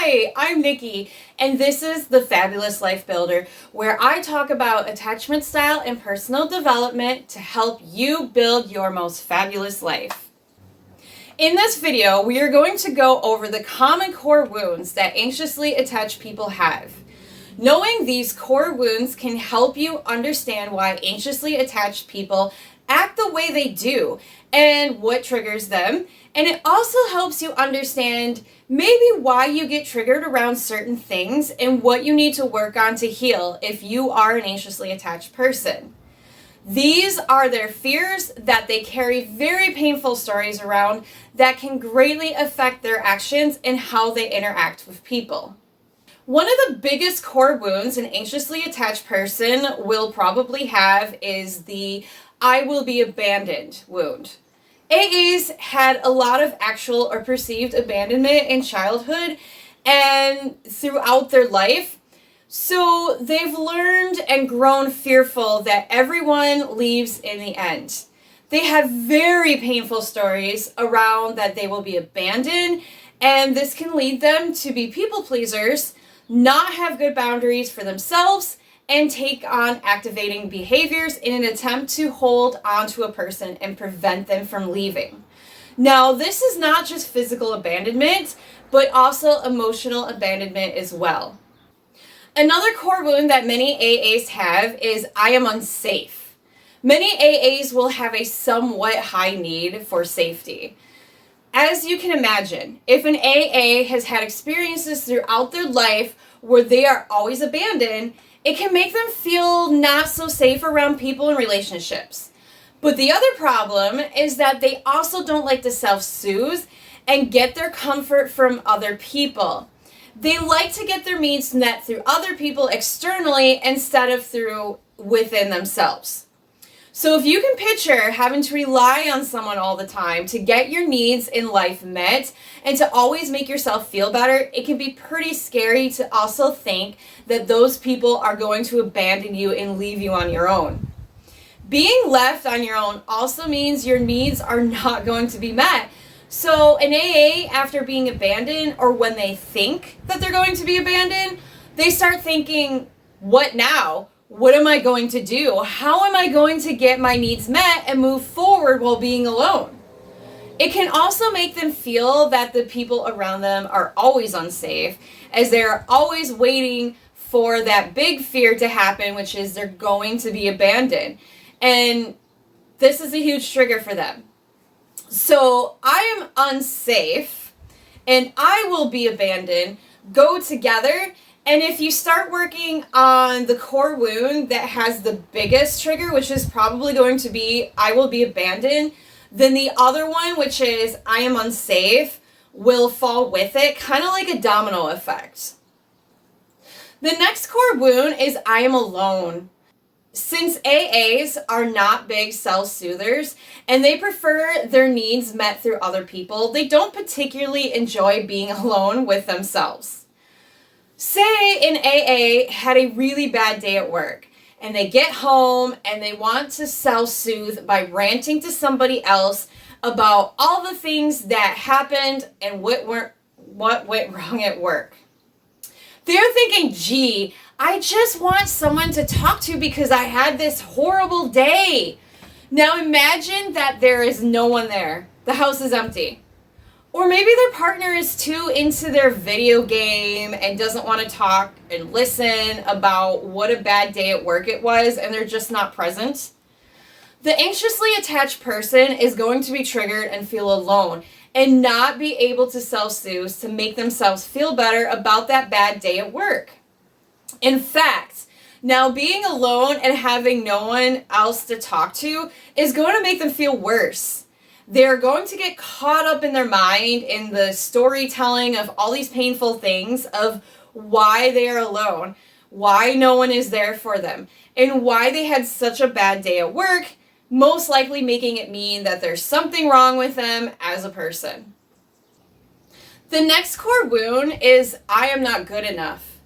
Hi, I'm Nikki, and this is the Fabulous Life Builder, where I talk about attachment style and personal development to help you build your most fabulous life. In this video, we are going to go over the common core wounds that anxiously attached people have. Knowing these core wounds can help you understand why anxiously attached people act the way they do and what triggers them. And it also helps you understand maybe why you get triggered around certain things and what you need to work on to heal if you are an anxiously attached person. These are their fears that they carry very painful stories around that can greatly affect their actions and how they interact with people. One of the biggest core wounds an anxiously attached person will probably have is the I will be abandoned wound. AAs had a lot of actual or perceived abandonment in childhood and throughout their life. So they've learned and grown fearful that everyone leaves in the end. They have very painful stories around that they will be abandoned, and this can lead them to be people pleasers, not have good boundaries for themselves, and take on activating behaviors in an attempt to hold on to a person and prevent them from leaving. Now, this is not just physical abandonment, but also emotional abandonment as well. Another core wound that many AAs have is I am unsafe. Many AAs will have a somewhat high need for safety. As you can imagine, if an AA has had experiences throughout their life where they are always abandoned, it can make them feel not so safe around people and relationships. But the other problem is that they also don't like to self-soothe and get their comfort from other people. They like to get their needs met through other people externally instead of through within themselves. So if you can picture having to rely on someone all the time to get your needs in life met and to always make yourself feel better, it can be pretty scary to also think that those people are going to abandon you and leave you on your own. Being left on your own also means your needs are not going to be met. So an AA, after being abandoned, or when they think that they're going to be abandoned, they start thinking, what now? What am I going to do? How am I going to get my needs met and move forward while being alone? It can also make them feel that the people around them are always unsafe, as they're always waiting for that big fear to happen, which is they're going to be abandoned. And this is a huge trigger for them. So I am unsafe and I will be abandoned go together. And if you start working on the core wound that has the biggest trigger, which is probably going to be I will be abandoned, then the other one, which is I am unsafe, will fall with it, kind of like a domino effect. The next core wound is I am alone. Since AAs are not big self-soothers and they prefer their needs met through other people, they don't particularly enjoy being alone with themselves. Say an AA had a really bad day at work and they get home and they want to self-soothe by ranting to somebody else about all the things that happened and what went wrong at work. They're thinking, gee, I just want someone to talk to because I had this horrible day. Now imagine that there is no one there. The house is empty. Or maybe their partner is too into their video game and doesn't want to talk and listen about what a bad day at work it was, and they're just not present. The anxiously attached person is going to be triggered and feel alone and not be able to self-soothe to make themselves feel better about that bad day at work. In fact, now being alone and having no one else to talk to is going to make them feel worse. They're going to get caught up in their mind in the storytelling of all these painful things of why they are alone, why no one is there for them, and why they had such a bad day at work, most likely making it mean that there's something wrong with them as a person. The next core wound is I am not good enough.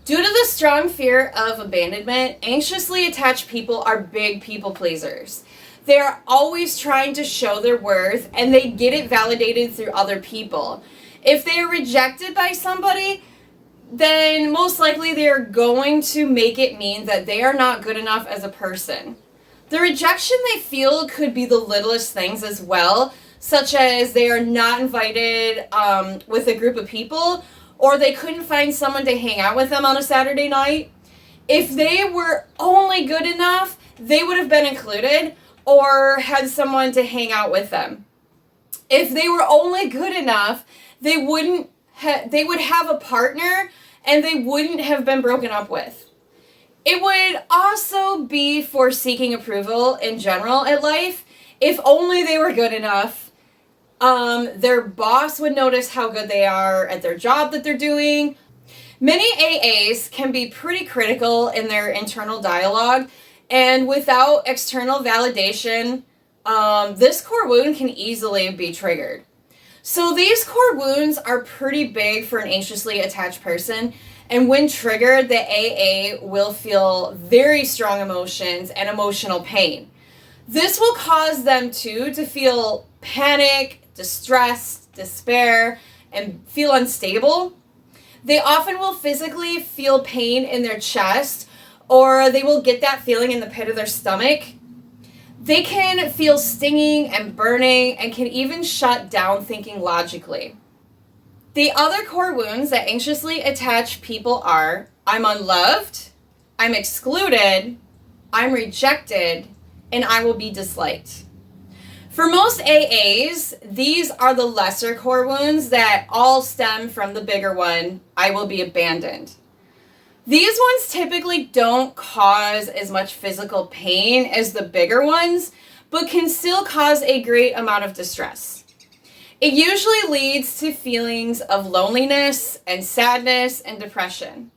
Due to the strong fear of abandonment, anxiously attached people are big people pleasers. They're always trying to show their worth and they get it validated through other people. If they are rejected by somebody, then most likely they are going to make it mean that they are not good enough as a person. The rejection they feel could be the littlest things as well, such as they are not invited with a group of people, or they couldn't find someone to hang out with them on a Saturday night. If they were only good enough, they would have been included or had someone to hang out with them. If they were only good enough, they would have a partner and they wouldn't have been broken up with. It would also be for seeking approval in general at life. If only they were good enough, their boss would notice how good they are at their job that they're doing. Many AAs can be pretty critical in their internal dialogue, and without external validation, this core wound can easily be triggered. So these core wounds are pretty big for an anxiously attached person, and when triggered, the AA will feel very strong emotions and emotional pain. This will cause them to feel panic, distress, despair, and feel unstable. They often will physically feel pain in their chest, or they will get that feeling in the pit of their stomach. They can feel stinging and burning and can even shut down thinking logically. The other core wounds that anxiously attached people are: I'm unloved, I'm excluded, I'm rejected, and I will be disliked. For most AAs, these are the lesser core wounds that all stem from the bigger one, I will be abandoned. These ones typically don't cause as much physical pain as the bigger ones, but can still cause a great amount of distress. It usually leads to feelings of loneliness and sadness and depression.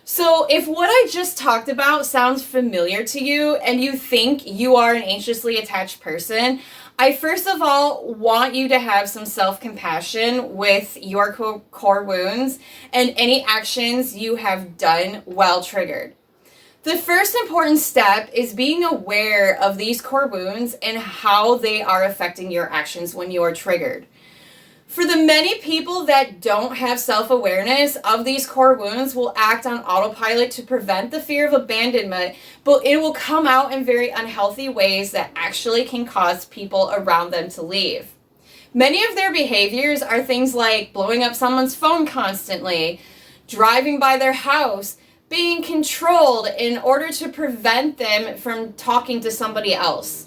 So if what I just talked about sounds familiar to you and you think you are an anxiously attached person, I first of all want you to have some self-compassion with your core wounds and any actions you have done while triggered. The first important step is being aware of these core wounds and how they are affecting your actions when you are triggered. For the many people that don't have self-awareness of these core wounds will act on autopilot to prevent the fear of abandonment, but it will come out in very unhealthy ways that actually can cause people around them to leave. Many of their behaviors are things like blowing up someone's phone constantly, driving by their house, being controlled in order to prevent them from talking to somebody else.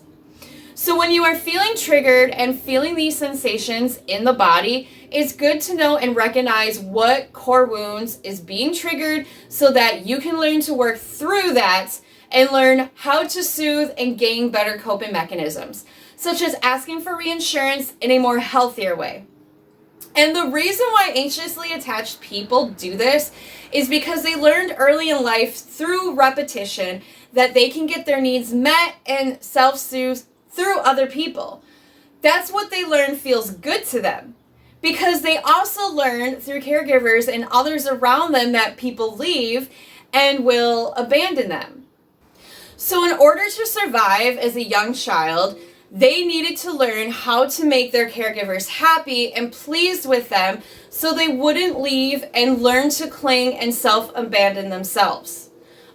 So when you are feeling triggered and feeling these sensations in the body, it's good to know and recognize what core wounds is being triggered so that you can learn to work through that and learn how to soothe and gain better coping mechanisms, such as asking for reinsurance in a more healthier way. And the reason why anxiously attached people do this is because they learned early in life through repetition that they can get their needs met and self-soothe through other people. That's what they learn feels good to them, because they also learn through caregivers and others around them that people leave and will abandon them. So in order to survive as a young child, they needed to learn how to make their caregivers happy and pleased with them so they wouldn't leave and learn to cling and self-abandon themselves.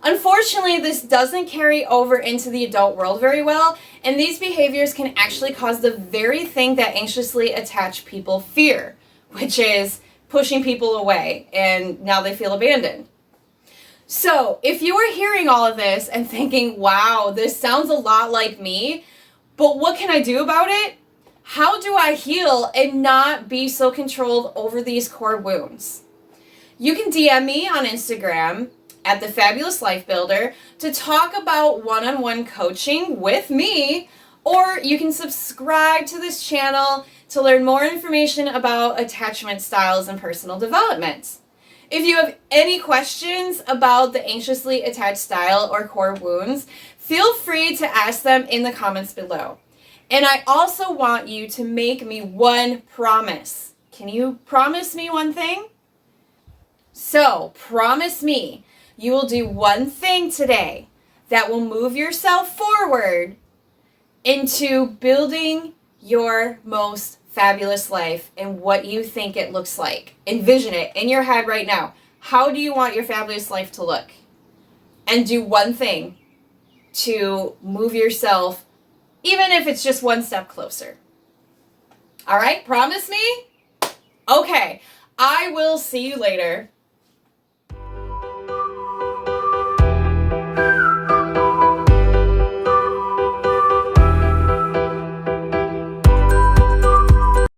Unfortunately, this doesn't carry over into the adult world very well, and these behaviors can actually cause the very thing that anxiously attached people fear, which is pushing people away, and now they feel abandoned. So, if you are hearing all of this and thinking, wow, this sounds a lot like me, but what can I do about it? How do I heal and not be so controlled over these core wounds? You can DM me on Instagram at The Fabulous Life Builder to talk about one-on-one coaching with me, or you can subscribe to this channel to learn more information about attachment styles and personal development. If you have any questions about the anxiously attached style or core wounds, feel free to ask them in the comments below. And I also want you to make me one promise. Can you promise me one thing? So, promise me you will do one thing today that will move yourself forward into building your most fabulous life and what you think it looks like. Envision it in your head right now. How do you want your fabulous life to look? And do one thing to move yourself, even if it's just one step closer. All right, promise me? Okay, I will see you later.